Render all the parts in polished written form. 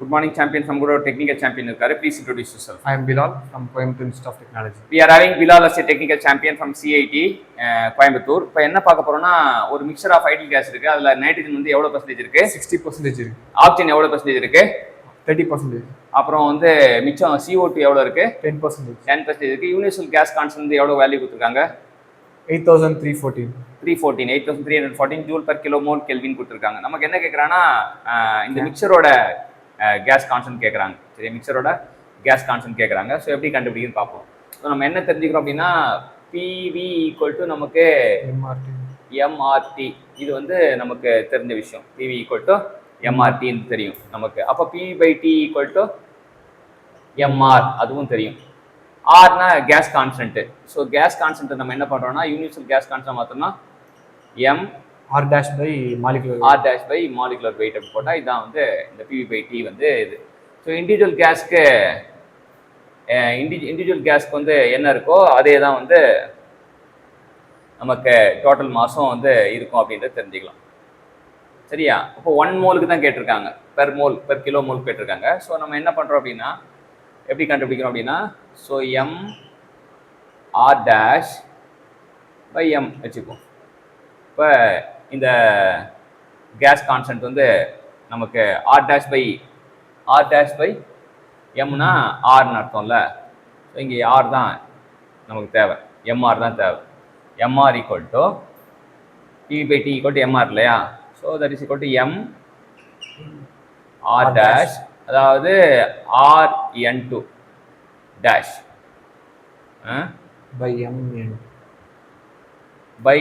Good morning, champion. Some good technical champion. Please introduce yourself. I am Bilal from Coimbatore Institute of Technology. We are having Bilal as a technical champion from CIT, Coimbatore. இப்போ என்ன பார்க்க போறோம்னா ஒரு mixture of ideal case இருக்கு. அதுல nitrogen வந்து எவ்வளவு % இருக்கு? 60% இருக்கு. ஆக்சிஜன் எவ்வளவு % இருக்கு? 30%. அப்புறம் வந்து மிச்சம் CO2 எவ்வளவு இருக்கு? 10%. 10% இருக்கு. யூனிவர்சல் கேஸ் கான்ஸ்டன்ட் எவ்வளவு வேல்யூ கொடுத்திருக்காங்க? 8314. 8314 ஜூல் per kilomole கெல்வின் கொடுத்திருக்காங்க. நமக்கு என்ன கேக்குறானா இந்த மிக்சரோட கேஸ் கான்ஸ்டன்ட் கேட்குறாங்க. சரி, மிக்சரோட கேஸ் கான்ஸ்டன்ட் கேட்குறாங்க. ஸோ எப்படி கண்டுபிடிக்குன்னு பார்ப்போம். ஸோ நம்ம என்ன தெரிஞ்சுக்கிறோம் அப்படின்னா பிவி ஈக்குவல் டு நமக்கு எம்ஆர்டி. இது வந்து நமக்கு தெரிஞ்ச விஷயம். பிவி ஈக்குவல் டு எம்ஆர்டின்னு தெரியும் நமக்கு. அப்போ பி/டி ஈக்குவல் டு எம்ஆர் அதுவும் தெரியும். ஆர்னா gas constant. So gas constant நம்ம என்ன பண்ணுறோம்னா யூனிவர்சல் கேஸ் கான்ஸ்டன்ட் மாற்றோம்னா M R dash by molecular weight அப்படி போட்டால் இதுதான் வந்து இந்த PV/T வந்து இது. ஸோ இண்டிவிஜுவல் கேஸ்க்கு வந்து என்ன இருக்கோ அதே தான் வந்து நமக்கு டோட்டல் மாசம் வந்து இருக்கும் அப்படின்றத தெரிஞ்சுக்கலாம். சரியா? இப்போ 1 மோலுக்கு தான் கேட்டிருக்காங்க, பெர் கிலோ மோல் கேட்டிருக்காங்க. ஸோ நம்ம என்ன பண்ணுறோம் அப்படின்னா எப்படி கண்டுபிடிக்கிறோம் அப்படின்னா so M R dash by M வச்சுப்போம். இப்போ இந்த கேஸ் கான்ஸ்டன்ட் வந்து நமக்கு ஆர் டேஷ் பை எம்னா ஆர்னு அர்த்தம்ல. ஸோ இங்கே ஆர் தான் நமக்கு தேவை, எம்ஆர் தான் தேவை. MR equal to P/T equal to MR இல்லையா? So that is equal to M R dash, அதாவது RN2 dash by M by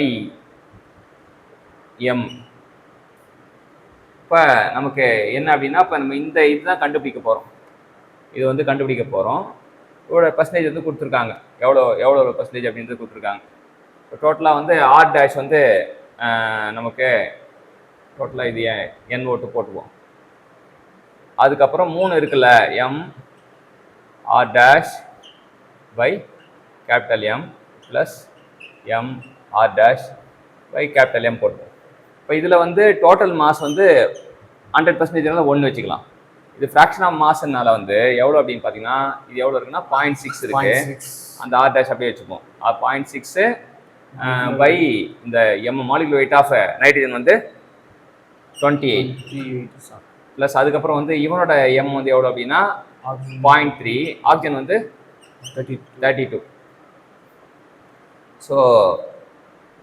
M. இப்போ நமக்கு என்ன அப்படின்னா இப்போ நம்ம இந்த இதுதான் கண்டுபிடிக்க போகிறோம். இது வந்து கண்டுபிடிக்க போகிறோம். இதோட பர்சன்டேஜ் வந்து கொடுத்துருக்காங்க, எவ்வளோ பர்சன்டேஜ் அப்படின்றது கொடுத்துருக்காங்க. இப்போ டோட்டலாக வந்து ஆர் டேஷ் வந்து நமக்கு டோட்டலாக இது NO2 போட்டுவோம். அதுக்கப்புறம் 3 இருக்குல்ல, M R dash by capital M plus M R dash by capital M போட்டுவோம். இப்போ இதில் வந்து டோட்டல் மாஸ் வந்து 100% 1 வச்சுக்கலாம். இது ஃப்ராக்ஷன் ஆஃப் மாஸ்னால வந்து எவ்வளோ அப்படின்னு பார்த்தீங்கன்னா இது எவ்வளோ இருக்குன்னா 0.6 இருக்கு. அந்த ஆர் டேஷ் அப்படியே வச்சுப்போம். 0.6 பை இந்த M molecular weight of nitrogen வந்து 28 ப்ளஸ் அதுக்கப்புறம் வந்து இவனோட எம் வந்து எவ்வளோ அப்படின்னா 0.3, ஆக்சிஜன் வந்து 32. ஸோ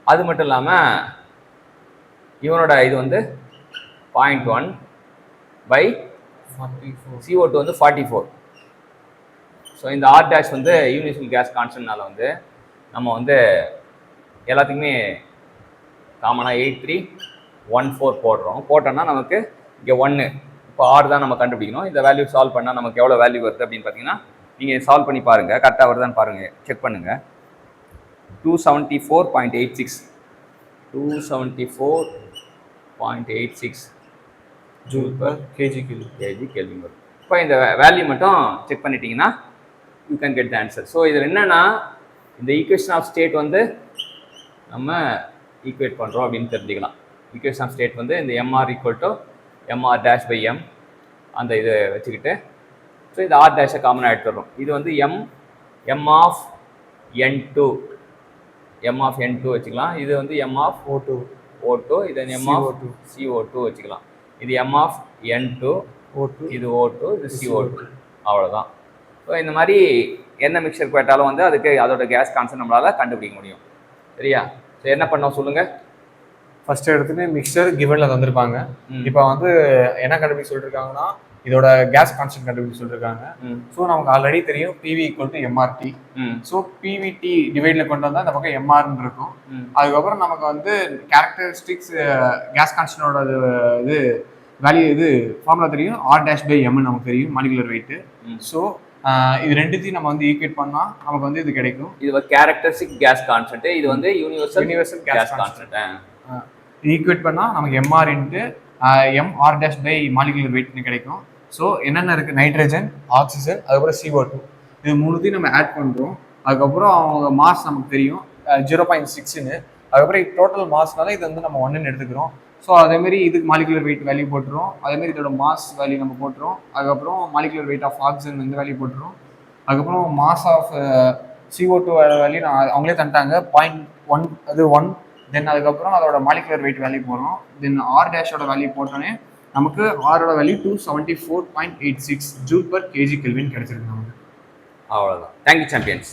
அது மட்டும் இல்லாமல் இவனோட இது வந்து 0.1 பை CO2 வந்து 44. ஸோ இந்த ஆர் டேஷ் வந்து யூனிவர்சல் கேஸ் கான்ஸ்டன்ட்னால வந்து நம்ம வந்து எல்லாத்துக்குமே காமனாக 8314 போட்டோம்னா நமக்கு இங்கே 1. இப்போ ஆர் தான் நம்ம கண்டுபிடிக்கணும். இந்த வேல்யூ சால்வ் பண்ணால் நமக்கு எவ்வளோ வேல்யூ வருது அப்படின்னு பார்த்தீங்கன்னா நீங்கள் சால்வ் பண்ணி பாருங்கள், கரெக்டாக வருதான்னு பாருங்கள், செக் பண்ணுங்கள். 274.86 274.86 joule per kg கெல்வின் வரும். இப்போ இந்த வேல்யூ மட்டும் செக் பண்ணிட்டீங்கன்னா you can get the answer. So இதில் என்னென்னா இந்த ஈக்குவேஷன் ஆஃப் ஸ்டேட் வந்து நம்ம ஈக்குவேட் பண்ணுறோம் அப்படின்னு தெரிஞ்சுக்கலாம். ஈக்குவேஷன் ஆஃப் ஸ்டேட் வந்து இந்த MR equal to MR dash by M அந்த இதை வச்சுக்கிட்டு ஸோ இந்த ஆர் டேஷை காமனாக எடுத்துடுறோம். இது வந்து எம் ஆஃப் N2 வச்சுக்கலாம். இது வந்து எம் ஆஃப் O2 இது எம் ஆஃப் CO2 வச்சுக்கலாம். இது எம் ஆஃப் N2 இது O2 இது CO2 அவ்வளோதான். ஸோ இந்த மாதிரி என்ன மிக்சர் கேட்டாலும் வந்து அதுக்கு அதோட கேஸ் கான்ஸ்டன்ட் நம்மளால் கண்டுபிடிக்க முடியும். சரியா? ஸோ என்ன பண்ணோம் சொல்லுங்கள். ஃபர்ஸ்ட் எடுத்துட்டு மிக்சர் கிவன்ல தந்திருப்பாங்க. இப்போ வந்து என்ன கண்டுபிடிக்க சொல்லிருக்காங்கன்னா இதோட கேஸ் கான்ஸ்டன்ட் கண்டுபிடிக்க சொல்லிருக்காங்க. ஸோ நமக்கு ஆல்ரெடி தெரியும் PV equal to MRT. So PVT டிவைட்ல கொண்டு வந்தால் அந்த பக்கம் எம்ஆர்னு இருக்கும். அதுக்கப்புறம் நமக்கு வந்து கேரக்டரிஸ்டிக்ஸ் கேஸ் கான்ஸ்டன்டோட இது வேல்யூ இது ஃபார்முலா தெரியும், ஆர் டேஷ் பை எம்னு நமக்கு தெரியும் மாலிகுலர் வெயிட். ஸோ இது ரெண்டுத்தையும் நம்ம வந்து ஈக்குவேட் பண்ணா நமக்கு வந்து இது கிடைக்கும். இது கேரக்டரிஸ்டிக் கேஸ் கான்ஸ்டன்ட், இது வந்து யூனிவர்சல் கேஸ் கான்ஸ்டன்ட். ஈக்குவேட் பண்ணால் நமக்கு MR into M R dash by molecular வெயிட்னு கிடைக்கும். ஸோ என்னென்ன இருக்குது, நைட்ரஜன், ஆக்சிஜன், அதுக்கப்புறம் CO2 இது மூணுத்தையும் நம்ம ஆட் பண்ணுறோம். அதுக்கப்புறம் அவங்க மாஸ் நமக்கு தெரியும் 0.6ன்னு. அதுக்கப்புறம் டோட்டல் மாஸ்னால இது வந்து நம்ம 1ன்னு எடுத்துக்கிறோம். ஸோ அதேமாரி இதுக்கு மாலிகுலர் வெயிட் வேல்யூ போட்டுரும், அதேமாரி இதோட மாஸ் வேல்யூ நம்ம போட்டுரும், அதுக்கப்புறம் மாலிகுலர் வெயிட் ஆஃப் ஆக்சிஜன் இந்த வேல்யூ போட்டுரும், அதுக்கப்புறம் மாஸ் ஆஃப் CO2 வேல்யூ நான் அவங்களே தந்துட்டாங்க 0.1 அது 1. தென் அதுக்கப்புறம் அதோட மாலிகுலர் வெயிட் வேல்யூ போடுறோம். தென் ஆர் டேஷோட வேல்யூ போட்டோன்னே நமக்கு ஆரோட value 274.86 joule per KG kelvin கிடைச்சிருக்கு நமக்கு. அவ்வளோதான். Thank you champions.